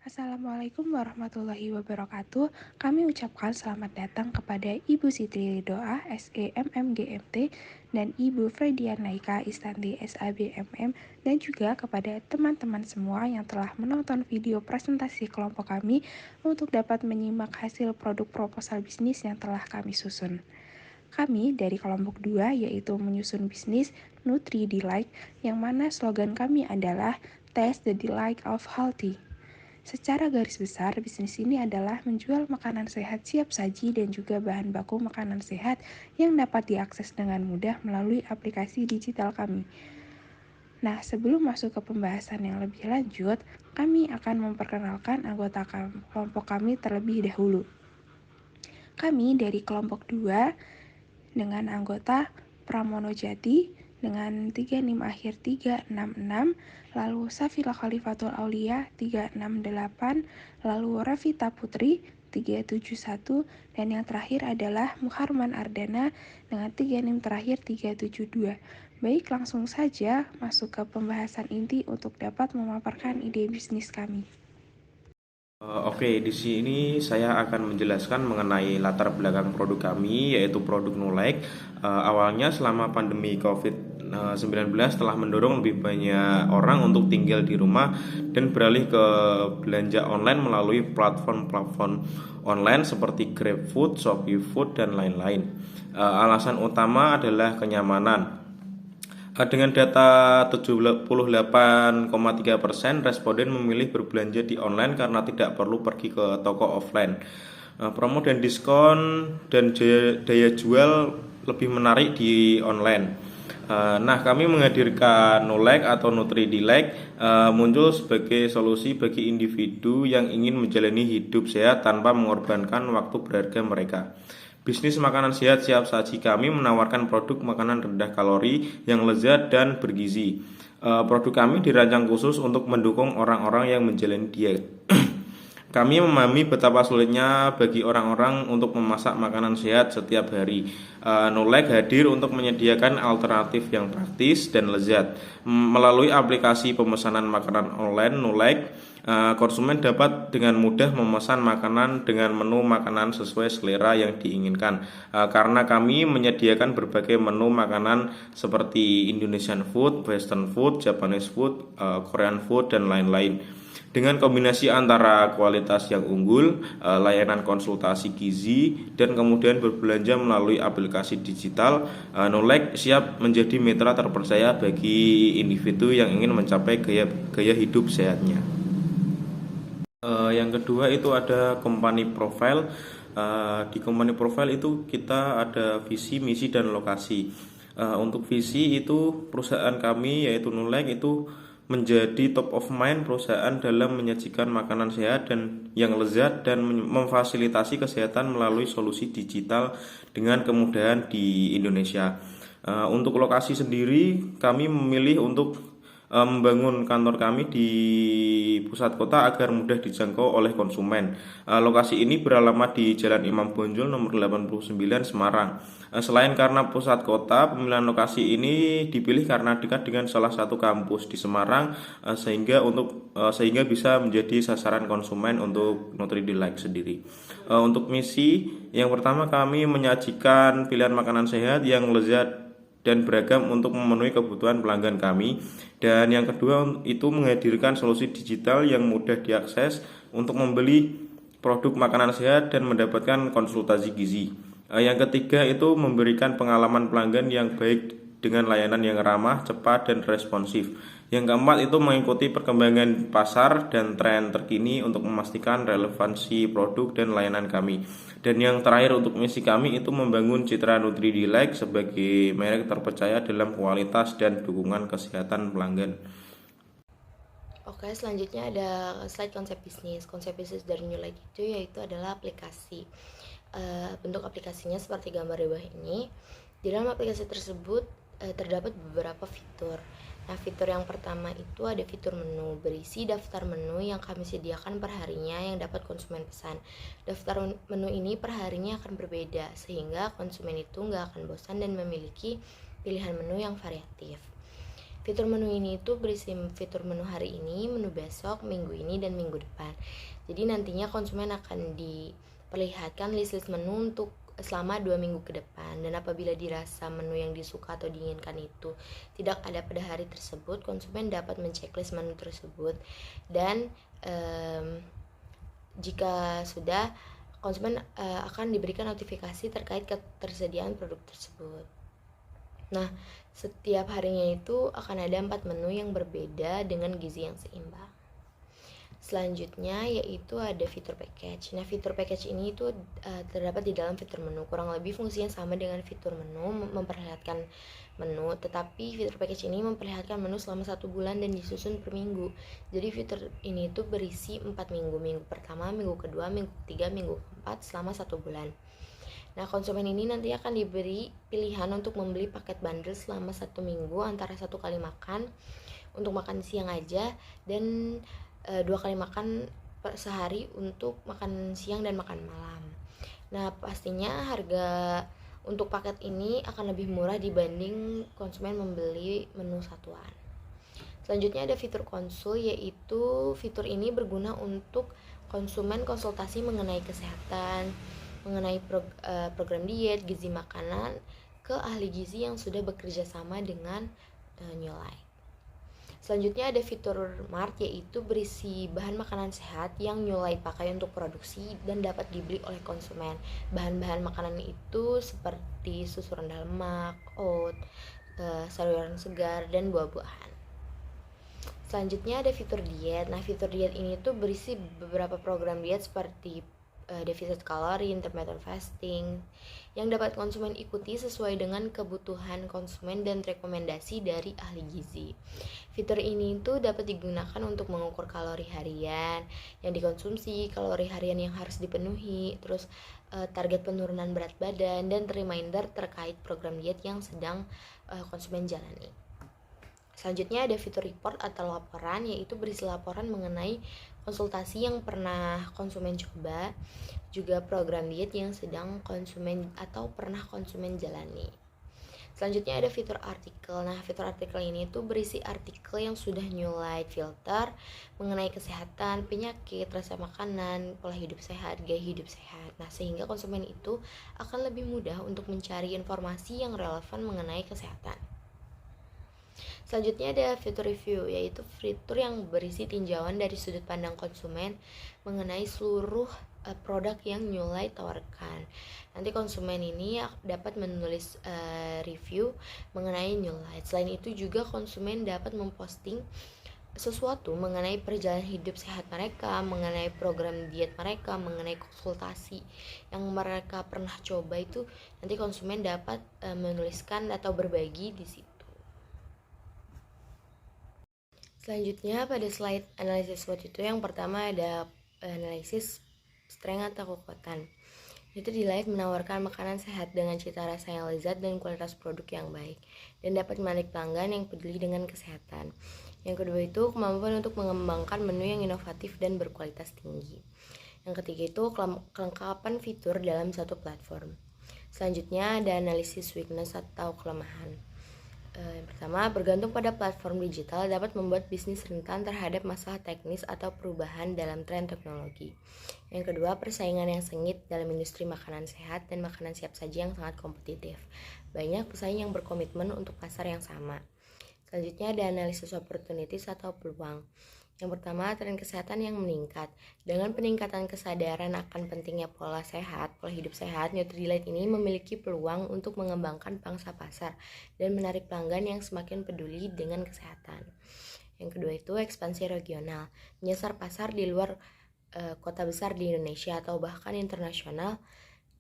Assalamualaikum warahmatullahi wabarakatuh. Kami ucapkan selamat datang kepada Ibu Siti Ridoa, SEMMGMT, dan Ibu Fredian Naika Istanti, SABMM, dan juga kepada teman-teman semua yang telah menonton video presentasi kelompok kami untuk dapat menyimak hasil produk proposal bisnis yang telah kami susun. Kami dari kelompok 2 yaitu menyusun bisnis Nutri Delight, yang mana slogan kami adalah Taste the Delight of Healthy. Secara garis besar, bisnis ini adalah menjual makanan sehat siap saji dan juga bahan baku makanan sehat yang dapat diakses dengan mudah melalui aplikasi digital kami. Nah, sebelum masuk ke pembahasan yang lebih lanjut, kami akan memperkenalkan anggota kelompok kami terlebih dahulu. Kami dari kelompok 2 dengan anggota Pramono Jati dengan 3 NIM akhir 366, lalu Safila Khalifatul Aulia 368, lalu Revita Putri 371, dan yang terakhir adalah Muharman Ardana dengan 3 NIM terakhir 372. Baik, langsung saja masuk ke pembahasan inti untuk dapat memaparkan ide bisnis kami. Oke, di sini saya akan menjelaskan mengenai latar belakang produk kami, yaitu produk Nulek. Awalnya selama pandemi COVID-19 telah mendorong lebih banyak orang untuk tinggal di rumah dan beralih ke belanja online melalui platform-platform online seperti GrabFood, ShopeeFood, dan lain-lain. Alasan utama adalah kenyamanan. Dengan data 78,3% responden memilih berbelanja di online karena tidak perlu pergi ke toko offline. Promo dan diskon dan daya jual lebih menarik di online. Nah, kami menghadirkan Nulek atau Nutri-Dilek muncul sebagai solusi bagi individu yang ingin menjalani hidup sehat tanpa mengorbankan waktu berharga mereka. Bisnis makanan sehat siap saji kami menawarkan produk makanan rendah kalori yang lezat dan bergizi. Produk kami dirancang khusus untuk mendukung orang-orang yang menjalani diet. Kami memahami betapa sulitnya bagi orang-orang untuk memasak makanan sehat setiap hari. Nulek hadir untuk menyediakan alternatif yang praktis dan lezat. Melalui aplikasi pemesanan makanan online Nulek, konsumen dapat dengan mudah memesan makanan dengan menu makanan sesuai selera yang diinginkan. Karena kami menyediakan berbagai menu makanan seperti Indonesian food, Western food, Japanese food, Korean food, dan lain-lain. Dengan kombinasi antara kualitas yang unggul, layanan konsultasi gizi, dan kemudian berbelanja melalui aplikasi digital, Nulek siap menjadi mitra terpercaya bagi individu yang ingin mencapai gaya hidup sehatnya. Yang kedua itu ada company profile. Di company profile itu kita ada visi, misi, dan lokasi. Untuk visi itu perusahaan kami yaitu Nulek itu menjadi top of mind perusahaan dalam menyajikan makanan sehat dan yang lezat dan memfasilitasi kesehatan melalui solusi digital dengan kemudahan di Indonesia. Untuk lokasi sendiri kami memilih untuk membangun kantor kami di pusat kota agar mudah dijangkau oleh konsumen. Lokasi ini beralamat di Jalan Imam Bonjol nomor 89 Semarang. Selain karena pusat kota, pemilihan lokasi ini dipilih karena dekat dengan salah satu kampus di Semarang, sehingga bisa menjadi sasaran konsumen untuk Nutri-Delight sendiri. Untuk misi yang pertama, kami menyajikan pilihan makanan sehat yang lezat dan beragam untuk memenuhi kebutuhan pelanggan kami. Dan yang kedua itu menghadirkan solusi digital yang mudah diakses untuk membeli produk makanan sehat dan mendapatkan konsultasi gizi. Yang ketiga itu memberikan pengalaman pelanggan yang baik dengan layanan yang ramah, cepat, dan responsif. Yang keempat itu mengikuti perkembangan pasar dan tren terkini untuk memastikan relevansi produk dan layanan kami. Dan yang terakhir untuk misi kami itu membangun citra Nutri-Delight sebagai merek terpercaya dalam kualitas dan dukungan kesehatan pelanggan. Oke, selanjutnya ada slide konsep bisnis. Konsep bisnis dari Nulek itu yaitu adalah aplikasi. Bentuk aplikasinya seperti gambar di bawah ini. Di dalam aplikasi tersebut terdapat beberapa fitur. Nah, fitur yang pertama itu ada fitur menu, berisi daftar menu yang kami sediakan per harinya yang dapat konsumen pesan. Daftar menu ini per harinya akan berbeda, sehingga konsumen itu nggak akan bosan dan memiliki pilihan menu yang variatif. Fitur menu ini itu berisi fitur menu hari ini, menu besok, minggu ini, dan minggu depan. Jadi nantinya konsumen akan diperlihatkan list-list menu untuk selama 2 minggu ke depan, dan apabila dirasa menu yang disuka atau diinginkan itu tidak ada pada hari tersebut, konsumen dapat menceklis menu tersebut, dan jika sudah, konsumen akan diberikan notifikasi terkait ketersediaan produk tersebut. Nah, setiap harinya itu akan ada 4 menu yang berbeda dengan gizi yang seimbang. Selanjutnya yaitu ada fitur package. Nah, fitur package ini itu terdapat di dalam fitur menu. Kurang lebih fungsinya sama dengan fitur menu, memperlihatkan menu, tetapi fitur package ini memperlihatkan menu selama 1 bulan dan disusun per minggu. Jadi fitur ini itu berisi 4 minggu. Minggu pertama, minggu kedua, minggu ketiga, minggu keempat selama 1 bulan. Nah, konsumen ini nanti akan diberi pilihan untuk membeli paket bundle selama 1 minggu antara 1 kali makan untuk makan siang aja, dan 2 kali makan sehari untuk makan siang dan makan malam. Nah, pastinya harga untuk paket ini akan lebih murah dibanding konsumen membeli menu satuan. Selanjutnya ada fitur konsul, yaitu fitur ini berguna untuk konsumen konsultasi mengenai kesehatan, mengenai program diet, gizi makanan ke ahli gizi yang sudah bekerja sama dengan New Life. Selanjutnya ada fitur Mart, yaitu berisi bahan makanan sehat yang New Light pakai untuk produksi dan dapat dibeli oleh konsumen. Bahan-bahan makanan itu seperti susu rendah lemak, oat, sayuran segar, dan buah-buahan. Selanjutnya ada fitur diet. Nah, fitur diet ini tuh berisi beberapa program diet seperti defisit kalori, intermittent fasting, yang dapat konsumen ikuti sesuai dengan kebutuhan konsumen dan rekomendasi dari ahli gizi. Fitur ini itu dapat digunakan untuk mengukur kalori harian yang dikonsumsi, kalori harian yang harus dipenuhi, terus target penurunan berat badan, dan reminder terkait program diet yang sedang konsumen jalani. Selanjutnya ada fitur report atau laporan, yaitu berisi laporan mengenai konsultasi yang pernah konsumen coba, juga program diet yang sedang konsumen atau pernah konsumen jalani. Selanjutnya ada fitur artikel. Nah, fitur artikel ini tuh berisi artikel yang sudah New Light filter mengenai kesehatan, penyakit, rasa makanan, pola hidup sehat, gaya hidup sehat. Nah, sehingga konsumen itu akan lebih mudah untuk mencari informasi yang relevan mengenai kesehatan. Selanjutnya ada fitur review, yaitu fitur yang berisi tinjauan dari sudut pandang konsumen mengenai seluruh produk yang New Light tawarkan. Nanti konsumen ini dapat menulis review mengenai New Light. Selain itu juga konsumen dapat memposting sesuatu mengenai perjalanan hidup sehat mereka, mengenai program diet mereka, mengenai konsultasi yang mereka pernah coba. Itu nanti konsumen dapat menuliskan atau berbagi di situ. Selanjutnya pada slide analisis SWOT itu yang pertama ada analisis strength atau kekuatan. Itu New Light menawarkan makanan sehat dengan cita rasa yang lezat dan kualitas produk yang baik, dan dapat menarik pelanggan yang peduli dengan kesehatan. Yang kedua itu kemampuan untuk mengembangkan menu yang inovatif dan berkualitas tinggi. Yang ketiga itu kelengkapan fitur dalam satu platform. Selanjutnya ada analisis weakness atau kelemahan. Yang pertama, bergantung pada platform digital dapat membuat bisnis rentan terhadap masalah teknis atau perubahan dalam tren teknologi. Yang kedua, persaingan yang sengit dalam industri makanan sehat dan makanan siap saji yang sangat kompetitif. Banyak pesaing yang berkomitmen untuk pasar yang sama. Selanjutnya ada analisis opportunities atau peluang. Yang pertama, tren kesehatan yang meningkat. Dengan peningkatan kesadaran akan pentingnya pola hidup sehat, Nutrilite ini memiliki peluang untuk mengembangkan pangsa pasar dan menarik pelanggan yang semakin peduli dengan kesehatan. Yang kedua itu ekspansi regional, menyasar pasar di luar kota besar di Indonesia atau bahkan internasional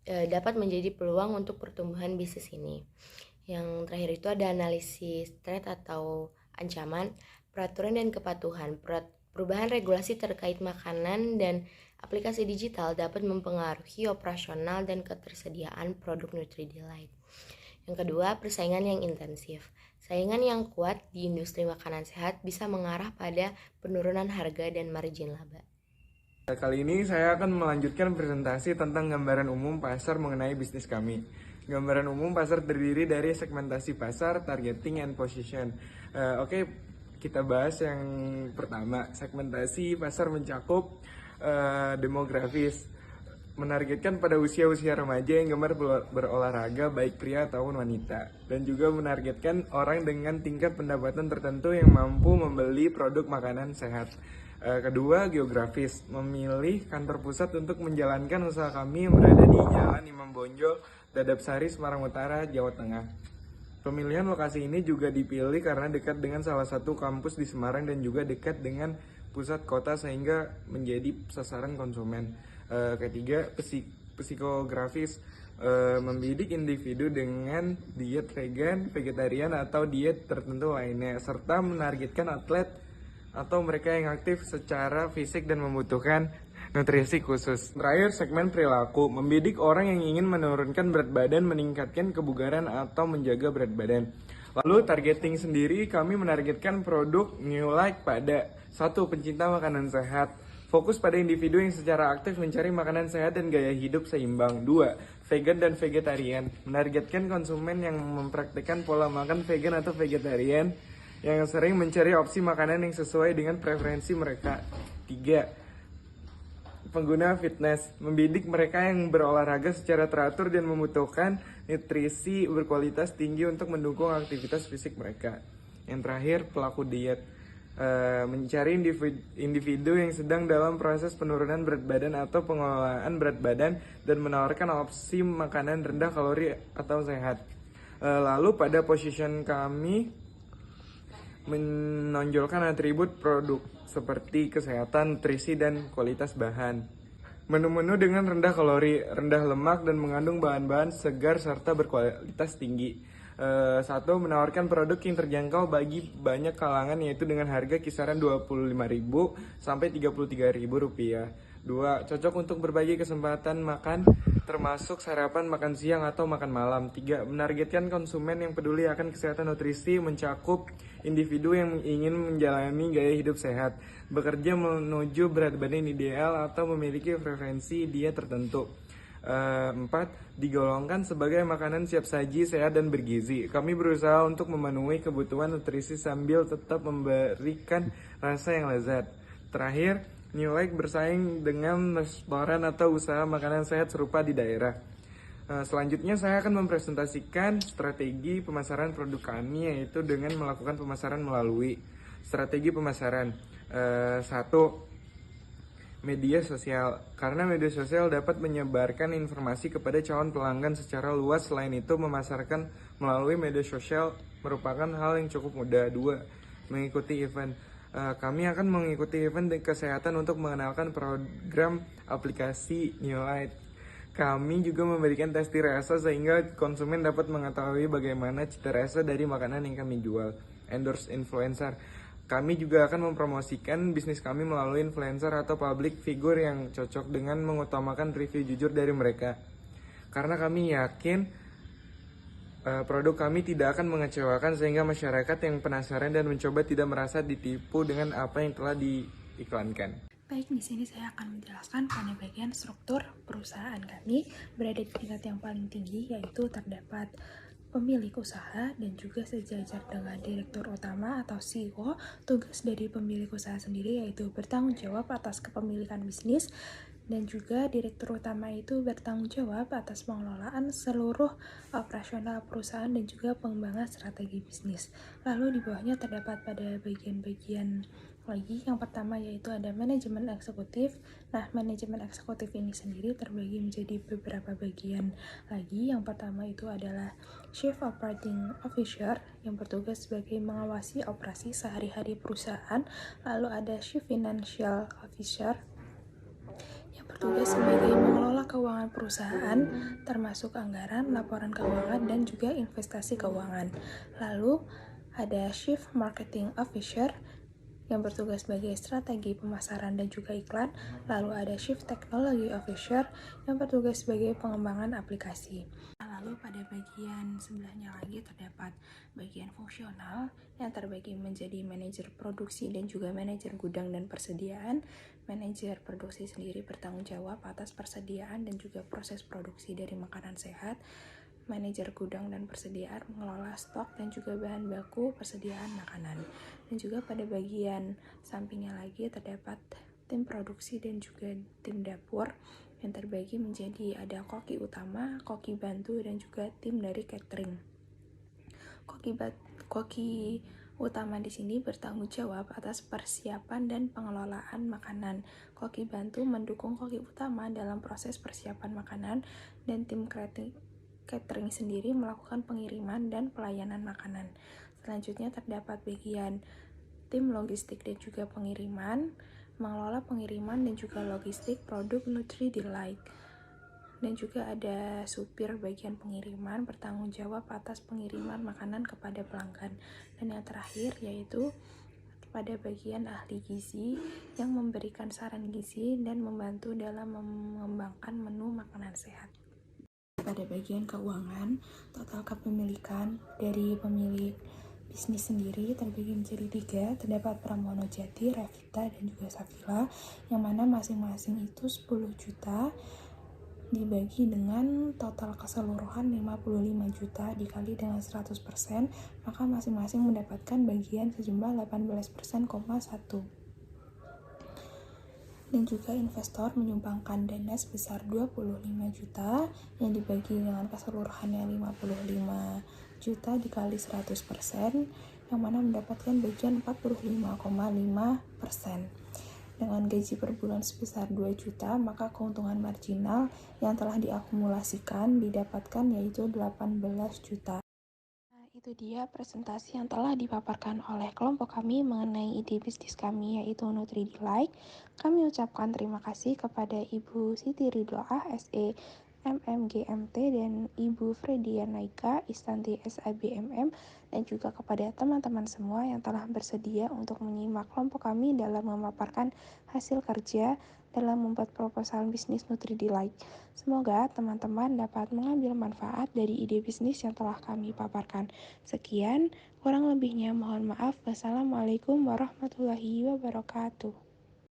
dapat menjadi peluang untuk pertumbuhan bisnis ini. Yang terakhir itu ada analisis threat atau ancaman, peraturan dan kepatuhan. Perubahan regulasi terkait makanan dan aplikasi digital dapat mempengaruhi operasional dan ketersediaan produk Nutrilite. Yang kedua, persaingan yang intensif. Saingan yang kuat di industri makanan sehat bisa mengarah pada penurunan harga dan margin laba. Kali ini saya akan melanjutkan presentasi tentang gambaran umum pasar mengenai bisnis kami. Gambaran umum pasar terdiri dari segmentasi pasar, targeting, and position. Oke, kita bahas yang pertama, segmentasi pasar mencakup demografis, menargetkan pada usia-usia remaja yang gemar berolahraga baik pria ataupun wanita, dan juga menargetkan orang dengan tingkat pendapatan tertentu yang mampu membeli produk makanan sehat. Kedua, geografis, memilih kantor pusat untuk menjalankan usaha kami yang berada di Jalan Imam Bonjol, Dadap Sari, Semarang Utara, Jawa Tengah. Pemilihan lokasi ini juga dipilih karena dekat dengan salah satu kampus di Semarang dan juga dekat dengan pusat kota sehingga menjadi sasaran konsumen. Ketiga, psikografis, membidik individu dengan diet vegan, vegetarian atau diet tertentu lainnya, serta menargetkan atlet atau mereka yang aktif secara fisik dan membutuhkan nutrisi khusus. Terakhir, segmen perilaku, membidik orang yang ingin menurunkan berat badan, meningkatkan kebugaran atau menjaga berat badan. Lalu targeting sendiri, kami menargetkan produk New Like pada 1. Pencinta makanan sehat, fokus pada individu yang secara aktif mencari makanan sehat dan gaya hidup seimbang. 2. Vegan dan vegetarian, menargetkan konsumen yang mempraktikkan pola makan vegan atau vegetarian yang sering mencari opsi makanan yang sesuai dengan preferensi mereka. 3. Pengguna fitness, membidik mereka yang berolahraga secara teratur dan membutuhkan nutrisi berkualitas tinggi untuk mendukung aktivitas fisik mereka. Yang terakhir, pelaku diet, mencari individu yang sedang dalam proses penurunan berat badan atau pengelolaan berat badan dan menawarkan opsi makanan rendah kalori atau sehat. Lalu pada position kami menonjolkan atribut produk seperti kesehatan, nutrisi, dan kualitas bahan. Menu-menu dengan rendah kalori, rendah lemak, dan mengandung bahan-bahan segar serta berkualitas tinggi. 1. Menawarkan produk yang terjangkau bagi banyak kalangan, yaitu dengan harga kisaran Rp25.000 sampai Rp33.000. 2. Cocok untuk berbagai kesempatan makan, termasuk sarapan, makan siang, atau makan malam. 3. Menargetkan konsumen yang peduli akan kesehatan nutrisi, mencakup individu yang ingin menjalani gaya hidup sehat, bekerja menuju berat badan ideal, atau memiliki preferensi diet tertentu. 4. Digolongkan sebagai makanan siap saji, sehat, dan bergizi. Kami berusaha untuk memenuhi kebutuhan nutrisi sambil tetap memberikan rasa yang lezat. Terakhir, New Like bersaing dengan restoran atau usaha makanan sehat serupa di daerah. Selanjutnya saya akan mempresentasikan strategi pemasaran produk kami, yaitu dengan melakukan pemasaran melalui strategi pemasaran. 1. Media sosial, karena media sosial dapat menyebarkan informasi kepada calon pelanggan secara luas. Selain itu, memasarkan melalui media sosial merupakan hal yang cukup mudah. 2. Mengikuti event, kami akan mengikuti event kesehatan untuk mengenalkan program aplikasi New Light. Kami juga memberikan tes rasa sehingga konsumen dapat mengetahui bagaimana cita rasa dari makanan yang kami jual. Endorse influencer, kami juga akan mempromosikan bisnis kami melalui influencer atau public figure yang cocok dengan mengutamakan review jujur dari mereka. Karena kami yakin produk kami tidak akan mengecewakan sehingga masyarakat yang penasaran dan mencoba tidak merasa ditipu dengan apa yang telah diiklankan. Baik, di sini saya akan menjelaskan pada bagian struktur perusahaan kami berada di tingkat yang paling tinggi, yaitu terdapat pemilik usaha dan juga sejajar dengan direktur utama atau CEO. Tugas dari pemilik usaha sendiri yaitu bertanggung jawab atas kepemilikan bisnis, dan juga direktur utama itu bertanggung jawab atas pengelolaan seluruh operasional perusahaan dan juga pengembangan strategi bisnis. Lalu di bawahnya terdapat pada bagian-bagian lagi. Yang pertama yaitu ada manajemen eksekutif. Nah, manajemen eksekutif ini sendiri terbagi menjadi beberapa bagian lagi. Yang pertama itu adalah Chief Operating Officer yang bertugas sebagai mengawasi operasi sehari-hari perusahaan. Lalu ada Chief Financial Officer yang bertugas sebagai mengelola keuangan perusahaan, termasuk anggaran, laporan keuangan, dan juga investasi keuangan. Lalu ada Chief Marketing Officer yang bertugas sebagai strategi pemasaran dan juga iklan. Lalu ada Chief Technology Officer yang bertugas sebagai pengembangan aplikasi. Lalu pada bagian sebelahnya lagi terdapat bagian fungsional yang terbagi menjadi manajer produksi dan juga manajer gudang dan persediaan. Manajer produksi sendiri bertanggung jawab atas persediaan dan juga proses produksi dari makanan sehat. manajer gudang dan persediaan mengelola stok dan juga bahan baku persediaan makanan. Dan juga pada bagian sampingnya lagi terdapat tim produksi dan juga tim dapur yang terbagi menjadi ada koki utama, koki bantu, dan juga tim dari catering. Koki utama di sini bertanggung jawab atas persiapan dan pengelolaan makanan. Koki bantu mendukung koki utama dalam proses persiapan makanan, dan tim catering sendiri melakukan pengiriman dan pelayanan makanan. Selanjutnya terdapat bagian tim logistik dan juga pengiriman, mengelola pengiriman dan juga logistik produk Nutri Delight. Dan juga ada supir bagian pengiriman bertanggung jawab atas pengiriman makanan kepada pelanggan. Dan yang terakhir yaitu pada bagian ahli gizi yang memberikan saran gizi dan membantu dalam mengembangkan menu makanan sehat. Pada bagian keuangan, total kepemilikan dari pemilik bisnis sendiri terbagi menjadi 3. Terdapat Pramono Jati, Revita, dan juga Safila, yang mana masing-masing itu 10 juta dibagi dengan total keseluruhan 55 juta dikali dengan 100%, maka masing-masing mendapatkan bagian sejumlah 18%,1. Dan juga investor menyumbangkan dana sebesar 25 juta yang dibagi dengan keseluruhannya 55 juta dikali 100%, yang mana mendapatkan bagian 45,5%. Dengan gaji per bulan sebesar 2 juta, maka keuntungan marginal yang telah diakumulasikan didapatkan yaitu 18 juta. Nah, itu dia presentasi yang telah dipaparkan oleh kelompok kami mengenai ide bisnis kami yaitu Nutri Delight. Kami ucapkan terima kasih kepada Ibu Siti Ridhoah, SE MMGMT, dan Ibu Fredian Naika, Istanti SABMM, dan juga kepada teman-teman semua yang telah bersedia untuk menyimak kelompok kami dalam memaparkan hasil kerja dalam membuat proposal bisnis Nutri Delight. Semoga teman-teman dapat mengambil manfaat dari ide bisnis yang telah kami paparkan. Sekian, kurang lebihnya mohon maaf. Wassalamualaikum warahmatullahi wabarakatuh.